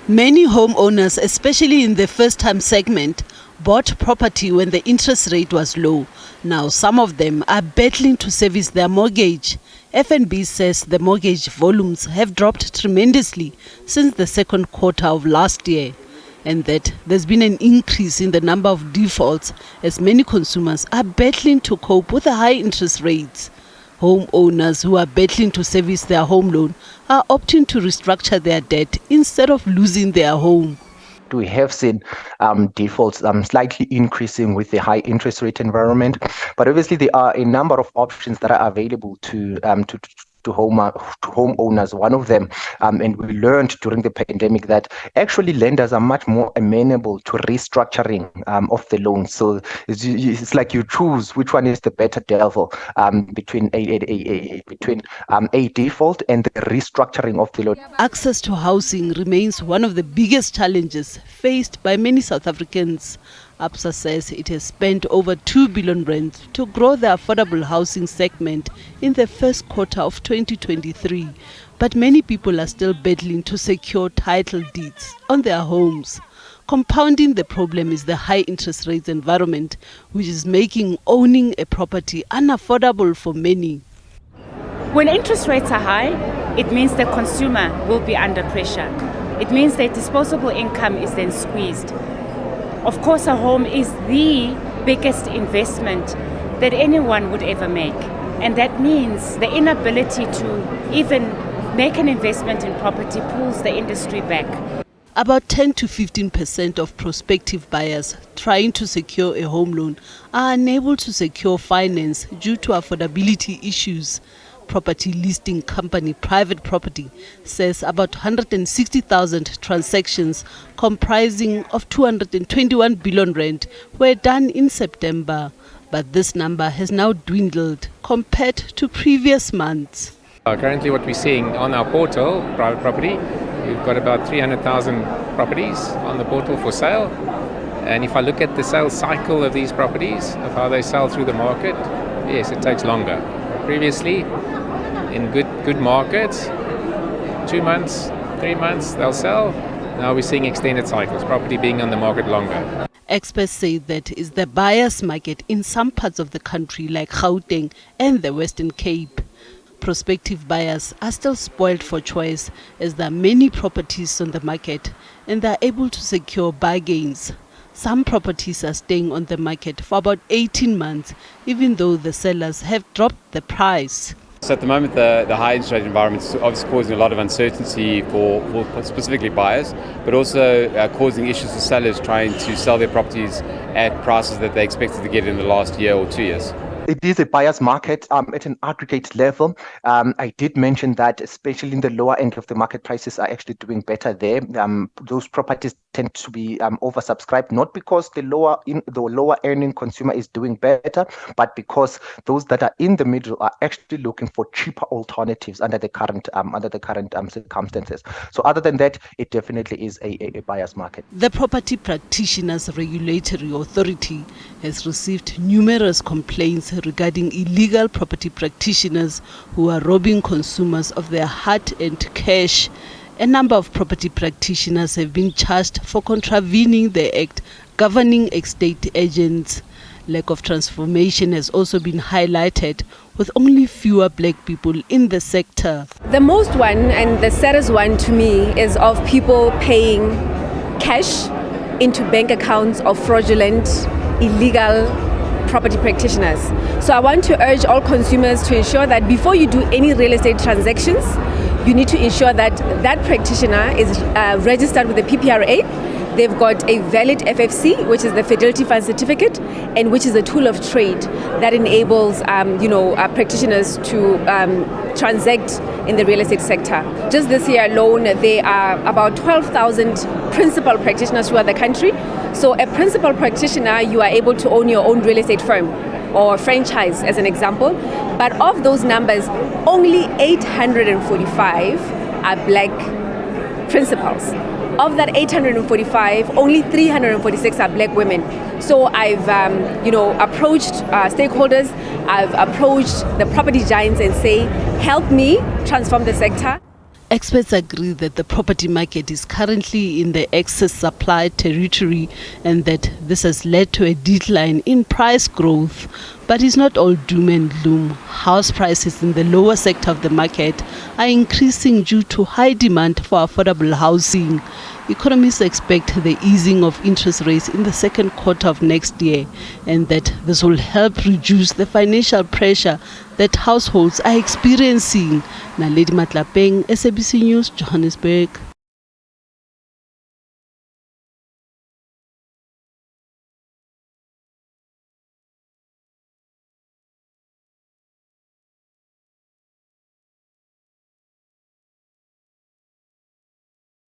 Many homeowners, especially in the first-time segment, bought property when the interest rate was low. Now some of them are battling to service their mortgage. FNB says the mortgage volumes have dropped tremendously since the second quarter of last year, and that there's been an increase in the number of defaults as many consumers are battling to cope with the high interest rates. Homeowners who are battling to service their home loan are opting to restructure their debt instead of losing their home. We have seen defaults slightly increasing with the high interest rate environment, but obviously there are a number of options that are available to homeowners. One of them, and we learned during the pandemic that actually lenders are much more amenable to restructuring of the loan. So it's like you choose which one is the better devil between a default and the restructuring of the loan. Access to housing remains one of the biggest challenges faced by many South Africans. ABSA says it has spent over 2 billion rand to grow the affordable housing segment in the first quarter of 2023. But many people are still battling to secure title deeds on their homes. Compounding the problem is the high interest rates environment, which is making owning a property unaffordable for many. When interest rates are high, it means the consumer will be under pressure. It means that disposable income is then squeezed. Of course, a home is the biggest investment that anyone would ever make. And that means the inability to even make an investment in property pulls the industry back. About 10 to 15% of prospective buyers trying to secure a home loan are unable to secure finance due to affordability issues. Property listing company Private Property says about 160,000 transactions comprising of 221 billion rand were done in September, but this number has now dwindled compared to previous months. Currently what we're seeing on our portal, Private Property, we've got about 300,000 properties on the portal for sale. And if I look at the sales cycle of these properties, of how they sell through the market, yes, it takes longer. Previously, in good markets, 2 months, 3 months, they'll sell. Now we're seeing extended cycles, property being on the market longer. Experts say that is the buyer's market in some parts of the country like Gauteng and the Western Cape. Prospective buyers are still spoiled for choice as there are many properties on the market and they are able to secure bargains. Some properties are staying on the market for about 18 months, even though the sellers have dropped the price. So at the moment, the high interest rate environment is obviously causing a lot of uncertainty for specifically buyers, but also causing issues for sellers trying to sell their properties at prices that they expected to get in the last year or 2 years. It is a buyer's market at an aggregate level. I did mention that especially in the lower end of the market, prices are actually doing better there. Those properties tend to be oversubscribed, not because the lower earning consumer is doing better, but because those that are in the middle are actually looking for cheaper alternatives under the current circumstances. So other than that, it definitely is a buyer's market. The Property Practitioners Regulatory Authority has received numerous complaints regarding illegal property practitioners who are robbing consumers of their hard-earned cash. A number of property practitioners have been charged for contravening the act governing estate agents. Lack of transformation has also been highlighted, with only fewer black people in the sector. The most one and the saddest one to me is of people paying cash into bank accounts of fraudulent, illegal property practitioners. So I want to urge all consumers to ensure that before you do any real estate transactions, you need to ensure that that practitioner is registered with the PPRA. They've got a valid FFC, which is the Fidelity Fund Certificate, and which is a tool of trade that enables practitioners to transact in the real estate sector. Just this year alone, there are about 12,000 principal practitioners throughout the country. So a principal practitioner, you are able to own your own real estate firm or franchise as an example. But of those numbers, only 845 are black principals. Of that 845, only 346 are black women. So I've approached stakeholders, I've approached the property giants and say, help me transform the sector. Experts agree that the property market is currently in the excess supply territory and that this has led to a decline in price growth. But it's not all doom and gloom. House prices in the lower sector of the market are increasing due to high demand for affordable housing. Economists expect the easing of interest rates in the second quarter of next year, and that this will help reduce the financial pressure that households are experiencing. Naledi Matlapeng, SABC News, Johannesburg.